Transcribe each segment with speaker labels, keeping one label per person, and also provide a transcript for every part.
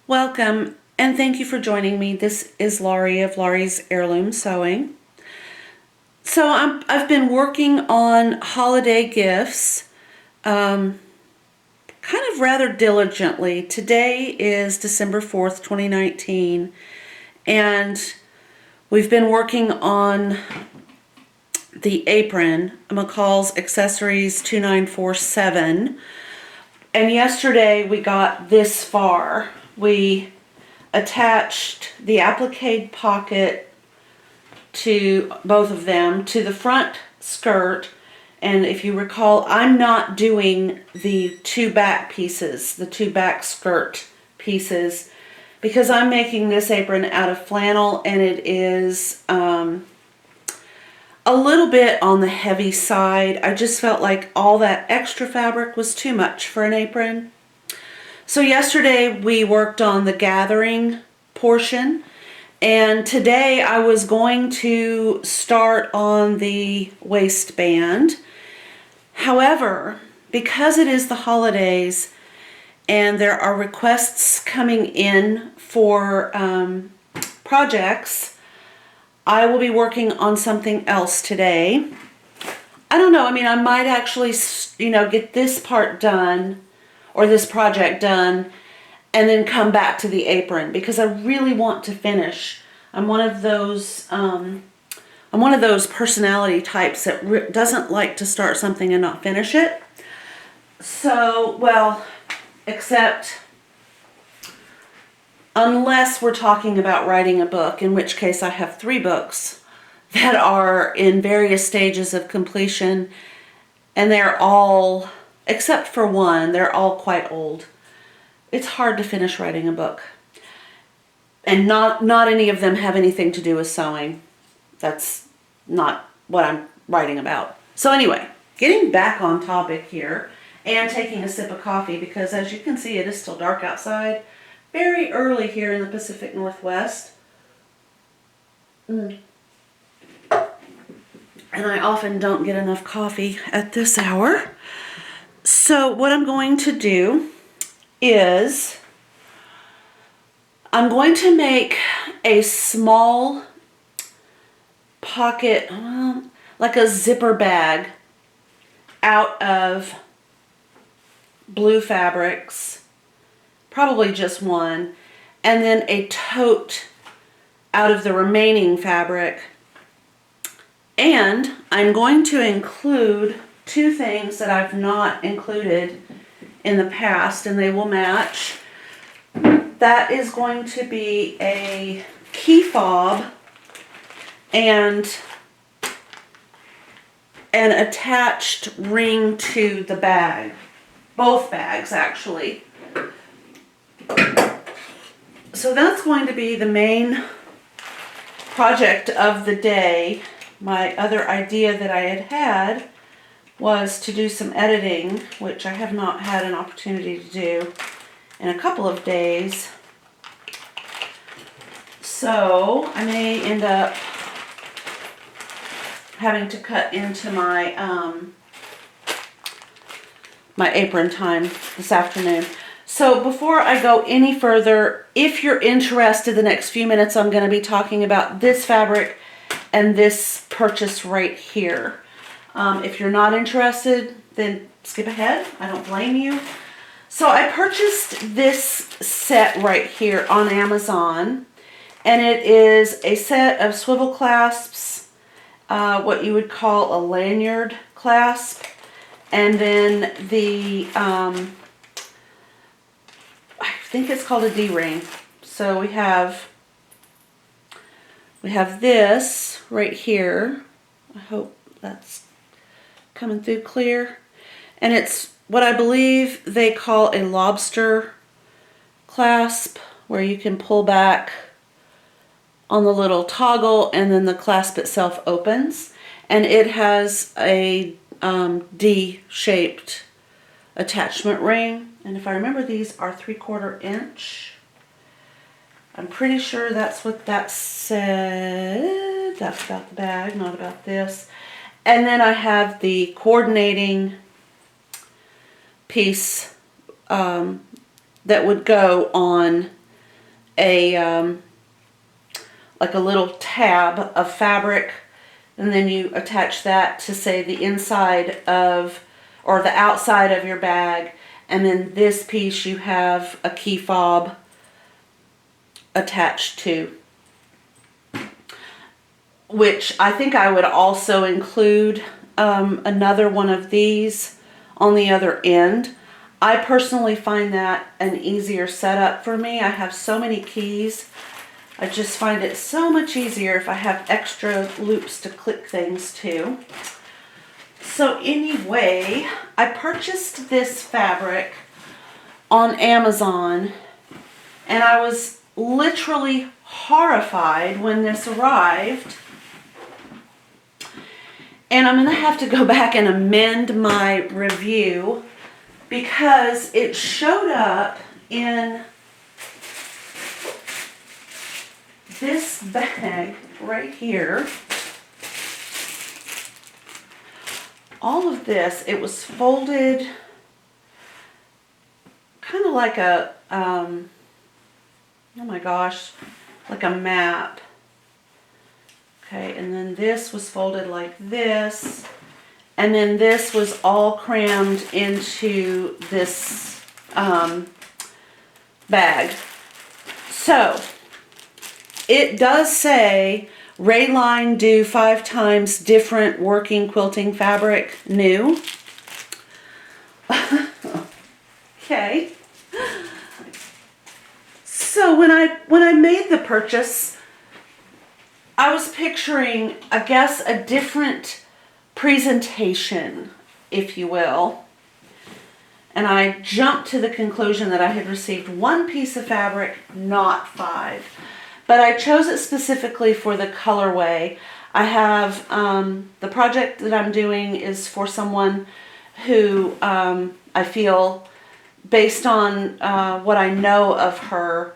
Speaker 1: Welcome, and thank you for joining me. This is Laurie of Laurie's Heirloom Sewing. So I've been working on holiday gifts kind of rather diligently. Today is December 4th, 2019, and we've been working on the Apron, McCall's Accessories 2947, and yesterday we got this far. We attached the applique pocket to both of them to the front skirt, and if you recall, I'm not doing the two back pieces, the two back skirt pieces, because I'm making this apron out of flannel, and it is a little bit on the heavy side. I just felt like all that extra fabric was too much for an apron. So yesterday we worked on the gathering portion, and today I was going to start on the waistband. However, because it is the holidays and there are requests coming in for projects, I will be working on something else today. I don't know, I mean, I might actually, get this part done or this project done and then come back to the apron because I really want to finish. I'm one of those personality types that doesn't like to start something and not finish it. So, well, except unless we're talking about writing a book, in which case I have 3 books that are in various stages of completion, and they're all, except for one, they're all quite old. It's hard to finish writing a book. And not any of them have anything to do with sewing. That's not what I'm writing about. So anyway, getting back on topic here and taking a sip of coffee, because as you can see, it is still dark outside. Very early here in the Pacific Northwest. And I often don't get enough coffee at this hour. So what I'm going to do is I'm going to make a small pocket, like a zipper bag out of blue fabrics, probably just one, and then a tote out of the remaining fabric. And I'm going to include 2 things that I've not included in the past, and they will match. That is going to be a key fob and an attached ring to the bag. Both bags, actually. So that's going to be the main project of the day. My other idea that I had was to do some editing, which I have not had an opportunity to do in a couple of days. So I may end up having to cut into my my apron time this afternoon. So before I go any further, if you're interested, the next few minutes I'm going to be talking about this fabric and this purchase right here. If you're not interested, then skip ahead. I don't blame you. So I purchased this set right here on Amazon, and it is a set of swivel clasps, what you would call a lanyard clasp, and then the I think it's called a D-ring. So we have this right here. I hope that's coming through clear. And it's what I believe they call a lobster clasp, where you can pull back on the little toggle and then the clasp itself opens. And it has a D-shaped attachment ring. And if I remember, these are 3/4 inch. I'm pretty sure that's what that said. That's about the bag, not about this. And then I have the coordinating piece that would go on a like a little tab of fabric, and then you attach that to, say, the inside of or the outside of your bag, and then this piece you have a key fob attached to, which I think I would also include another one of these on the other end. I personally find that an easier setup for me. I have so many keys. I just find it so much easier if I have extra loops to click things to. So anyway, I purchased this fabric on Amazon, and I was literally horrified when this arrived. And I'm going to have to go back and amend my review because it showed up in this bag right here. All of this, it was folded kind of like a, oh my gosh, like a map. Okay, and then this was folded like this, and then this was all crammed into this bag. So, it does say RayLineDo 5 times different working quilting fabric new. Okay. So when I made the purchase, I was picturing, I guess, a different presentation, if you will. And I jumped to the conclusion that I had received 1 piece of fabric, not 5. But I chose it specifically for the colorway. I have, the project that I'm doing is for someone who I feel, based on what I know of her,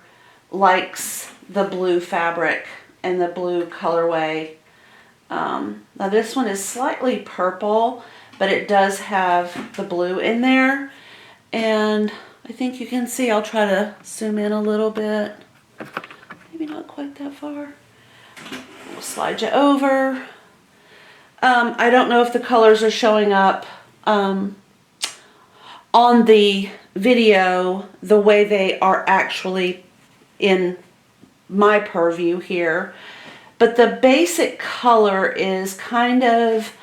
Speaker 1: likes the blue fabric and the blue colorway. Now this one is slightly purple, but it does have the blue in there. And I think you can see, I'll try to zoom in a little bit. Maybe not quite that far. We'll slide you over. I don't know if the colors are showing up on the video the way they are actually in my purview here. But the basic color is kind of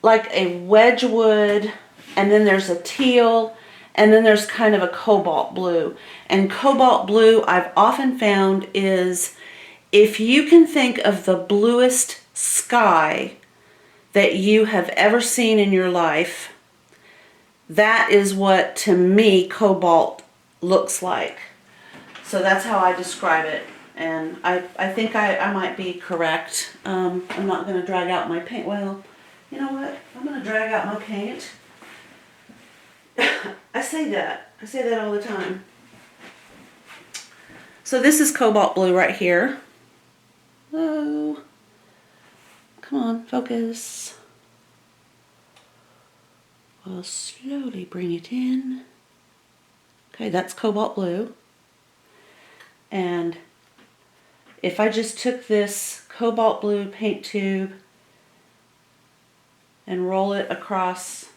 Speaker 1: like a Wedgwood, and then there's a teal, and then there's kind of a cobalt blue. And cobalt blue, I've often found, is if you can think of the bluest sky that you have ever seen in your life, that is what, to me, cobalt looks like. So that's how I describe it. And I think I might be correct. I'm not going to drag out my paint. Well, you know what? I'm going to drag out my paint. I say that all the time. So this is cobalt blue right here. Hello. Come on, focus. I'll slowly bring it in. Okay, that's cobalt blue. And if I just took this cobalt blue paint tube and roll it across.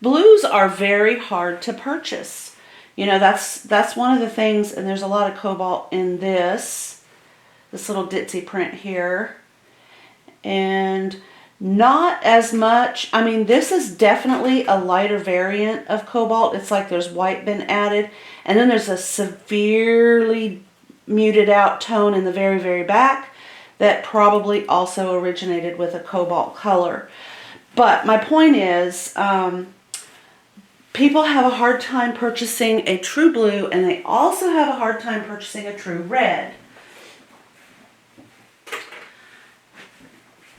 Speaker 1: Blues are very hard to purchase. You know, that's one of the things, and there's a lot of cobalt in this little ditzy print here. And not as much, I mean, this is definitely a lighter variant of cobalt. It's like there's white been added, and then there's a severely muted out tone in the very, very back that probably also originated with a cobalt color. But my point is, people have a hard time purchasing a true blue, and they also have a hard time purchasing a true red.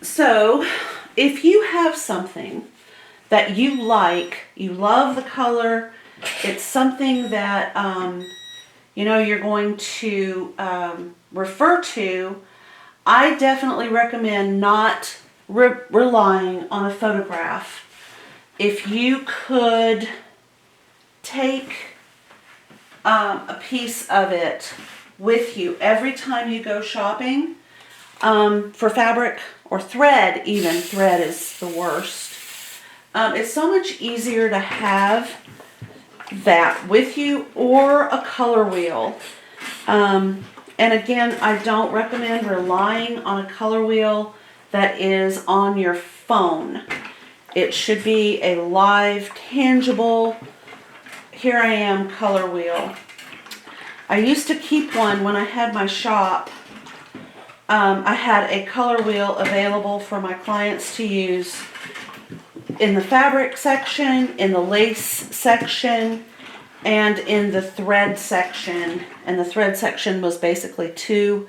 Speaker 1: So, if you have something that you like, you love the color, it's something that, you know, you're going to refer to, I definitely recommend not relying on a photograph. If you could take a piece of it with you every time you go shopping for fabric or thread. Even thread is the worst. It's so much easier to have that with you, or a color wheel. And again, I don't recommend relying on a color wheel that is on your phone. It should be a live, tangible, here I am color wheel. I used to keep one when I had my shop. I had a color wheel available for my clients to use in the fabric section, in the lace section, and in the thread section. And the thread section was basically two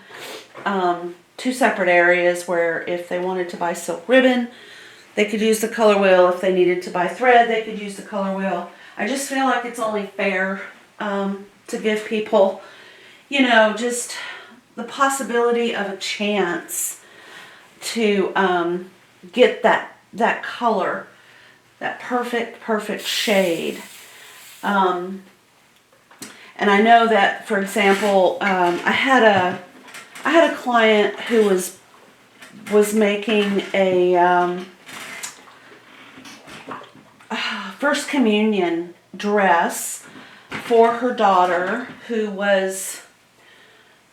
Speaker 1: separate areas where if they wanted to buy silk ribbon, they could use the color wheel. If they needed to buy thread, they could use the color wheel. I just feel like it's only fair to give people, you know, just the possibility of a chance to get that color, that perfect shade. And I know that, for example, I had a client who was making a First Communion dress for her daughter, who was,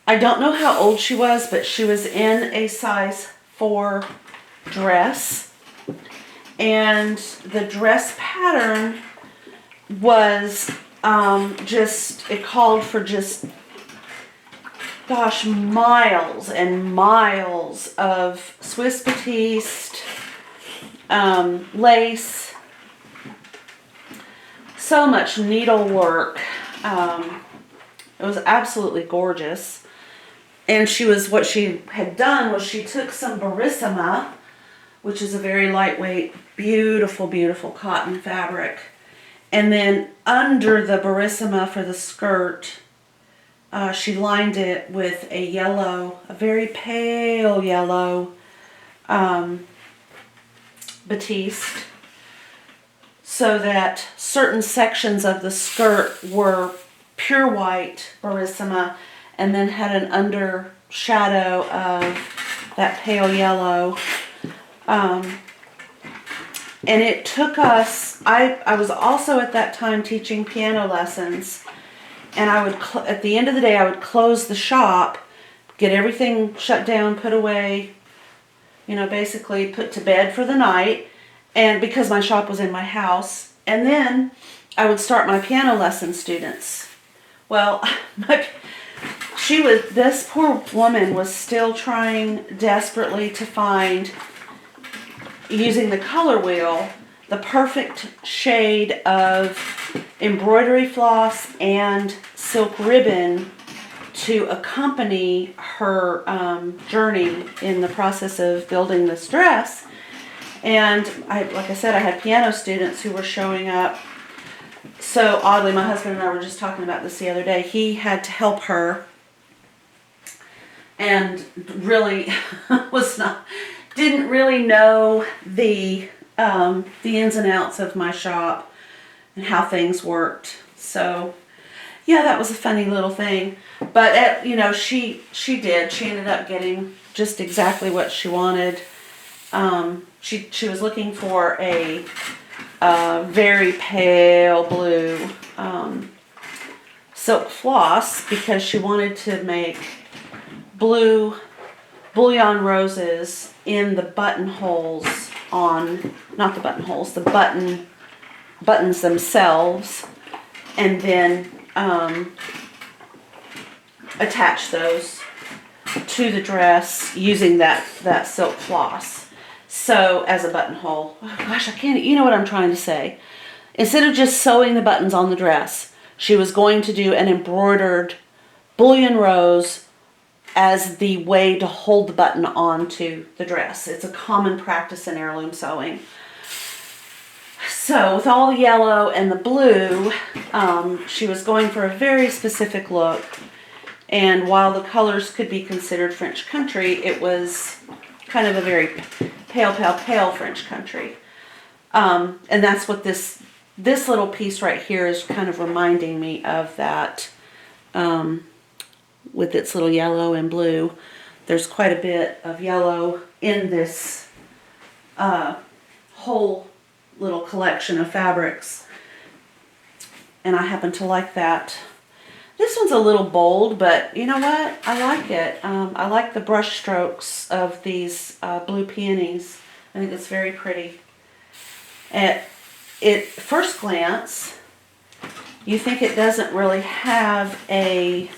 Speaker 1: I don't know how old she was, but she was in a size 4 dress. And the dress pattern was it called for just, gosh, miles and miles of Swiss batiste, lace, so much needlework. It was absolutely gorgeous. And what she had done was she took some Barissima, which is a very lightweight, beautiful, beautiful cotton fabric. And then under the Barissima for the skirt, she lined it with a yellow, a very pale yellow batiste, so that certain sections of the skirt were pure white Barissima and then had an undershadow of that pale yellow. And it took us, I was also at that time teaching piano lessons, and I would, at the end of the day, I would close the shop, get everything shut down, put away, you know, basically put to bed for the night, and because my shop was in my house, and then I would start my piano lesson students. Well, this poor woman was still trying desperately to find, using the color wheel, the perfect shade of embroidery floss and silk ribbon to accompany her journey in the process of building this dress. And like I said, I had piano students who were showing up. So oddly, my husband and I were just talking about this the other day. He had to help her, and really didn't really know the ins and outs of my shop and how things worked. So yeah, that was a funny little thing. But you know, she ended up getting just exactly what she wanted. She was looking for a very pale blue silk floss because she wanted to make blue bullion roses in the buttonholes on, not the buttonholes, the buttons themselves, and then attach those to the dress using that silk floss. So as a buttonhole. Oh gosh, I can't, you know what I'm trying to say. Instead of just sewing the buttons on the dress, she was going to do an embroidered bullion rose as the way to hold the button onto the dress. It's a common practice in heirloom sewing. So with all the yellow and the blue, she was going for a very specific look. And while the colors could be considered French country, it was kind of a very pale French country. And that's what this this little piece right here is kind of reminding me of that, with its little yellow and blue. There's quite a bit of yellow in this whole little collection of fabrics, and I happen to like that. This one's a little bold, but you know what? I like it. I like the brush strokes of these blue peonies. I think it's very pretty. At first glance, you think it doesn't really have a,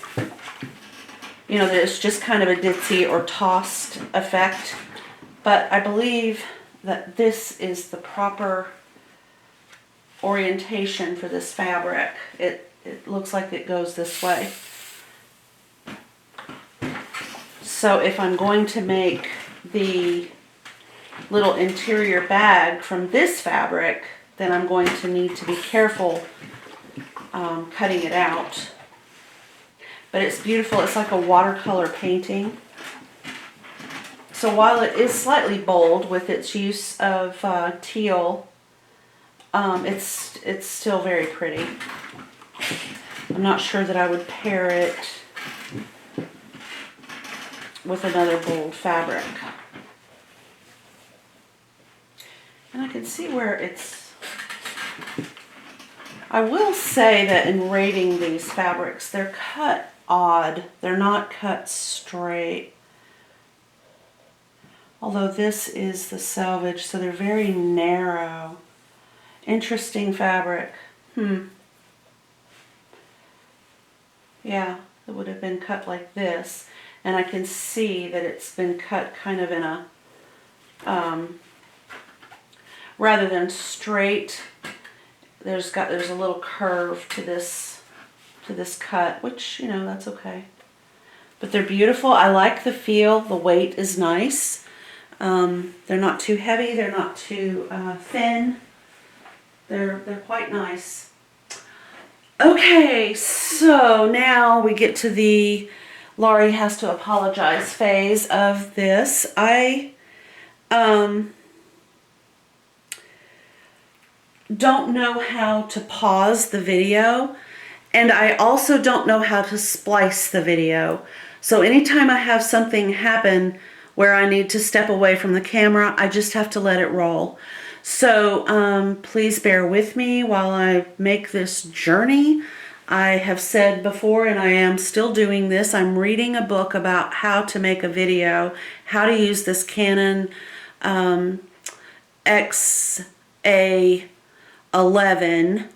Speaker 1: you know, that it's just kind of a ditzy or tossed effect, but I believe that this is the proper orientation for this fabric. It looks like it goes this way. So if I'm going to make the little interior bag from this fabric, then I'm going to need to be careful cutting it out. But it's beautiful. It's like a watercolor painting. So while it is slightly bold with its use of teal, it's still very pretty. I'm not sure that I would pair it with another bold fabric. And I can see where it's... I will say that in rating these fabrics, they're cut odd. They're not cut straight. Although this is the selvage, so they're very narrow. Interesting fabric. Yeah, it would have been cut like this. And I can see that it's been cut kind of in a, rather than straight, there's a little curve to this cut, which, you know, that's okay. But they're beautiful. I like the feel. The weight is nice. They're not too heavy. They're not too thin. They're quite nice. Okay, so now we get to the Laurie has to apologize phase of this. I don't know how to pause the video, and I also don't know how to splice the video. So anytime I have something happen where I need to step away from the camera, I just have to let it roll. So please bear with me while I make this journey. I have said before, and I am still doing this, I'm reading a book about how to make a video, how to use this Canon XA11,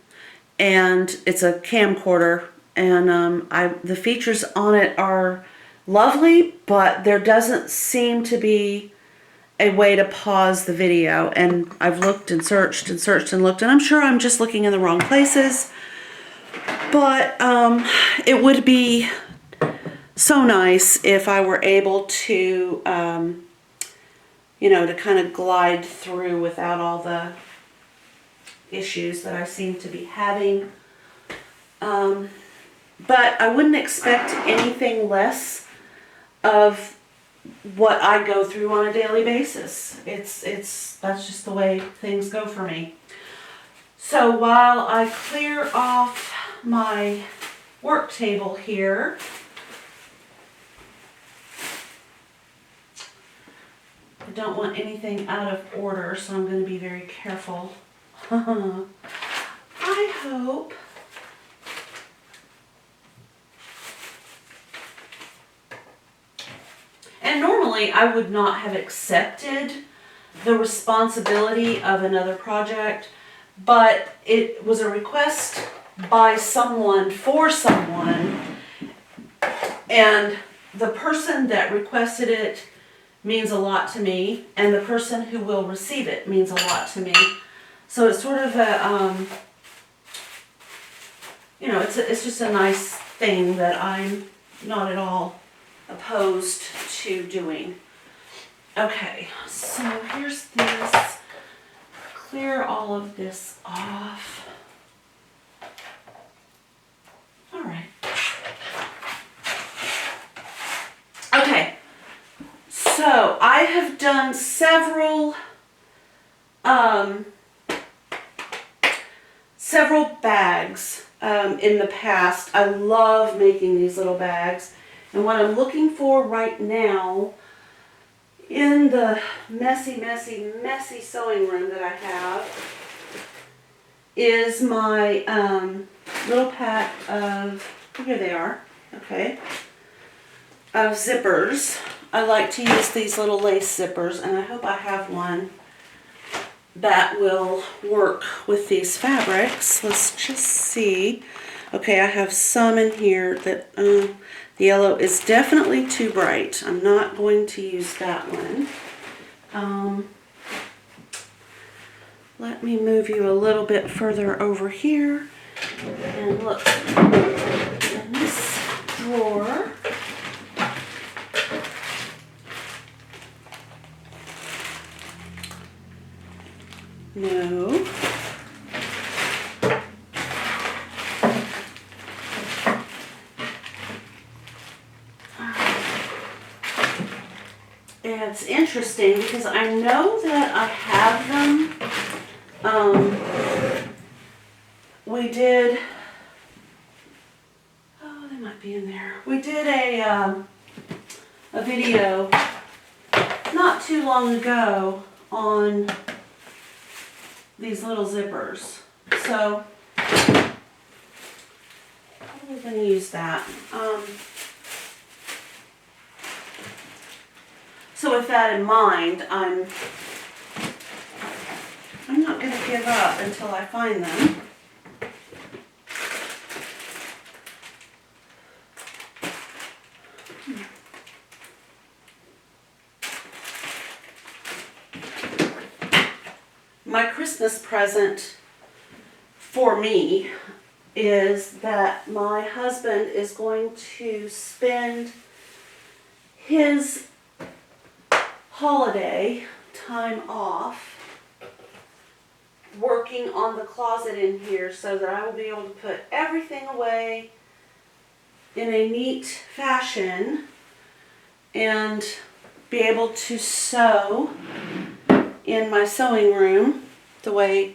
Speaker 1: and it's a camcorder, and the features on it are lovely, but there doesn't seem to be a way to pause the video, and I've looked and searched and searched and looked, and I'm sure I'm just looking in the wrong places, but it would be so nice if I were able to, you know, to kind of glide through without all the issues that I seem to be having. But I wouldn't expect anything less of what I go through on a daily basis. That's just the way things go for me. So while I clear off my work table here, I don't want anything out of order, so I'm going to be very careful. I hope and normally I would not have accepted the responsibility of another project, but it was a request by someone for someone, and the person that requested it means a lot to me, and the person who will receive it means a lot to me. So it's sort of a, you know, it's just a nice thing that I'm not at all opposed to doing. Okay, so here's this. Clear all of this off. All right. Okay, so I have done in the past. I love making these little bags. And what I'm looking for right now in the messy, messy, messy sewing room that I have is my little pack of, here they are, okay, of zippers. I like to use these little lace zippers, and I hope I have one that will work with these fabrics. Let's just see. Okay, I have some in here that the yellow is definitely too bright. I'm not going to use that one. Let me move you a little bit further over here and look in this drawer. No. It's interesting because I know that I have them. We did, oh, they might be in there. We did a video not too long ago on these little zippers. So, probably going to use that. So with that in mind, I'm not going to give up until I find them. My Christmas present for me is that my husband is going to spend his holiday time off working on the closet in here so that I will be able to put everything away in a neat fashion and be able to sew in my sewing room the way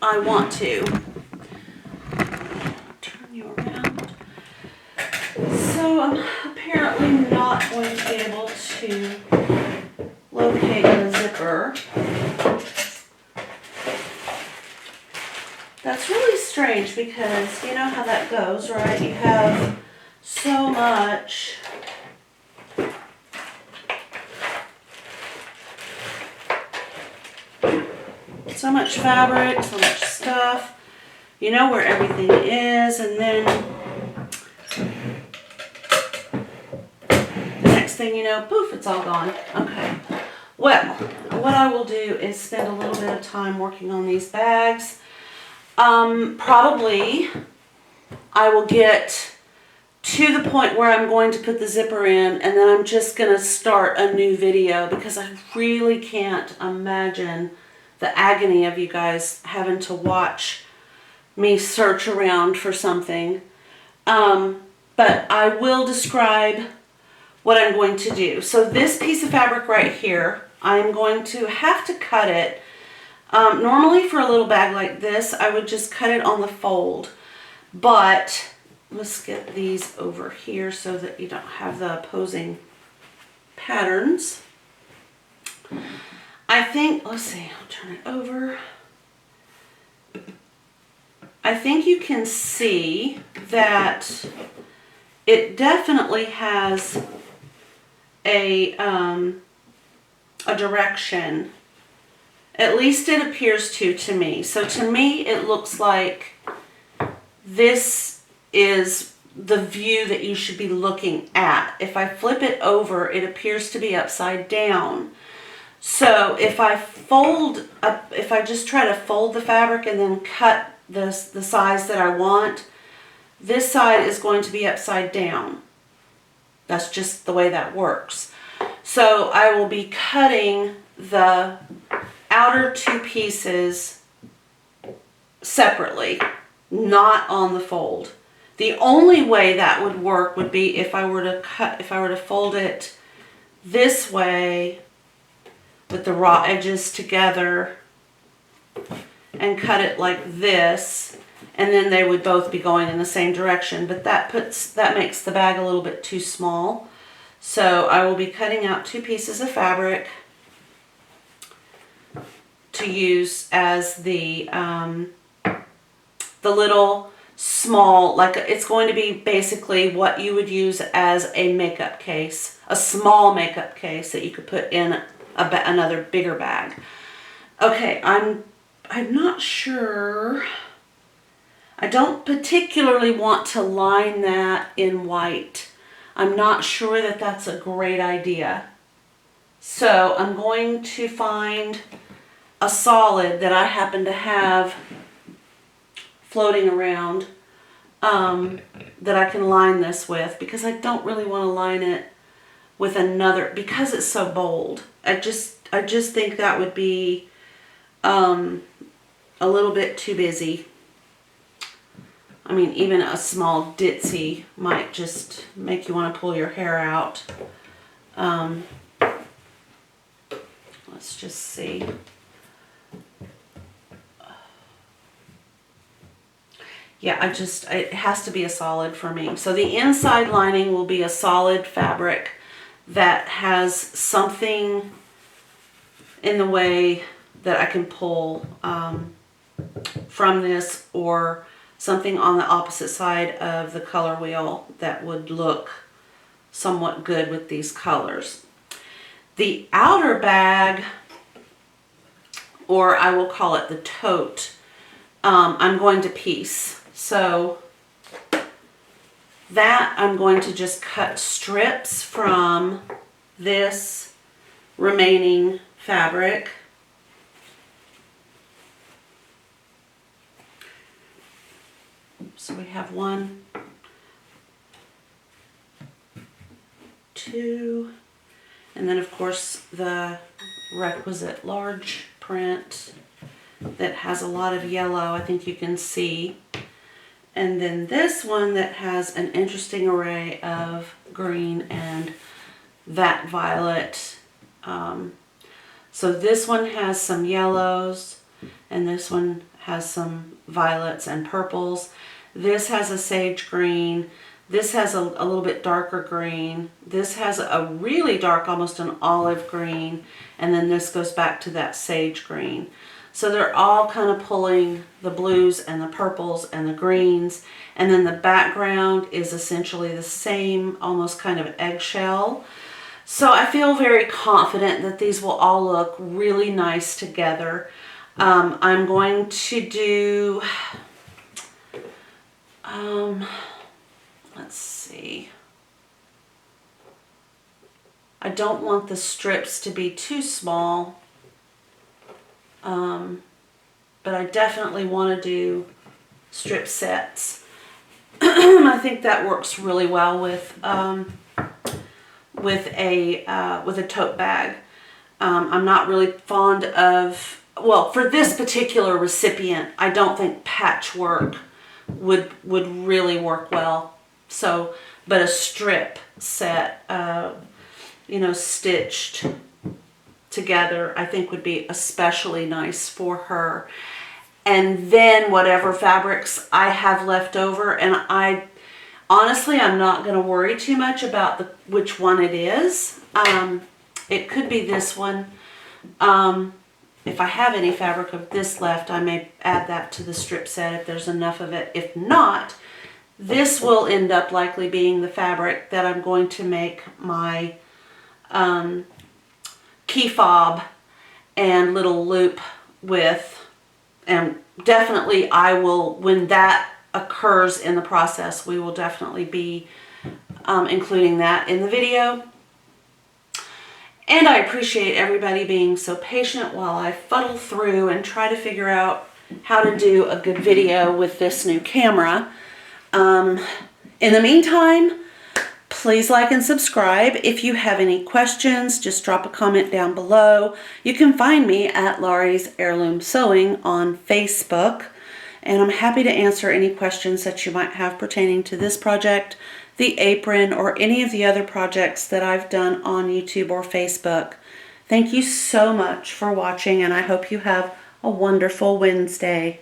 Speaker 1: I want to. Turn you around. So I'm apparently not going to be able to locate the zipper. That's really strange because you know how that goes, right? You have so much fabric, so much stuff. You know where everything is, and then the next thing you know, poof, it's all gone. Okay. Well, what I will do is spend a little bit of time working on these bags. Probably I will get to the point where I'm going to put the zipper in, and then I'm just going to start a new video because I really can't imagine the agony of you guys having to watch me search around for something. But I will describe what I'm going to do. So this piece of fabric right here, I'm going to have to cut it. Normally for a little bag like this, I would just cut it on the fold. But let's get these over here so that you don't have the opposing patterns. I think, let's see, I'll turn it over. I think you can see that it definitely has a direction. At least it appears to me. So to me, it looks like this is the view that you should be looking at. If I flip it over, it appears to be upside down. So if I fold up, if I just try to fold the fabric and then cut the size that I want, this side is going to be upside down. That's just the way that works. So I will be cutting the outer two pieces separately, not on the fold. The only way that would work would be if I were to fold it this way with the raw edges together and cut it like this, and then they would both be going in the same direction, but that makes the bag a little bit too small. So I will be cutting out 2 pieces of fabric to use as the little small, like it's going to be basically what you would use as a makeup case, a small makeup case that you could put in another bigger bag. Okay, I'm not sure. I don't particularly want to line that in white. I'm not sure that that's a great idea. So I'm going to find a solid that I happen to have floating around that I can line this with, because I don't really want to line it with another, because it's so bold. I just think that would be a little bit too busy. I mean, even a small ditzy might just make you want to pull your hair out. Let's just see. Yeah, it has to be a solid for me. So the inside lining will be a solid fabric that has something in the way that I can pull from this, or something on the opposite side of the color wheel that would look somewhat good with these colors. The outer bag, or I will call it the tote, I'm going to piece. So that I'm going to just cut strips from this remaining fabric. So we have 1, 2, and then of course the requisite large print that has a lot of yellow, I think you can see. And then this one that has an interesting array of green and that violet. So this one has some yellows, and this one has some violets and purples. This has a sage green. This has a little bit darker green. This has a really dark, almost an olive green. And then this goes back to that sage green. So they're all kind of pulling the blues and the purples and the greens. And then the background is essentially the same, almost kind of eggshell. So I feel very confident that these will all look really nice together. I'm going to do, let's see. I don't want the strips to be too small. But I definitely want to do strip sets. I think that works really well with a tote bag. I'm not really fond of, well, for this particular recipient, I don't think patchwork would really work well. So, but a strip set, you know, stitched together, I think would be especially nice for her. And then whatever fabrics I have left over, and honestly, I'm not going to worry too much about which one it is. It could be this one. If I have any fabric of this left, I may add that to the strip set if there's enough of it. If not, this will end up likely being the fabric that I'm going to make my key fob and little loop with. And definitely I will, when that occurs in the process, we will definitely be including that in the video. And I appreciate everybody being so patient while I fuddle through and try to figure out how to do a good video with this new camera. In the meantime, please like and subscribe. If you have any questions, just drop a comment down below. You can find me at Laurie's Heirloom Sewing on Facebook, and I'm happy to answer any questions that you might have pertaining to this project, the apron, or any of the other projects that I've done on YouTube or Facebook. Thank you so much for watching, and I hope you have a wonderful Wednesday.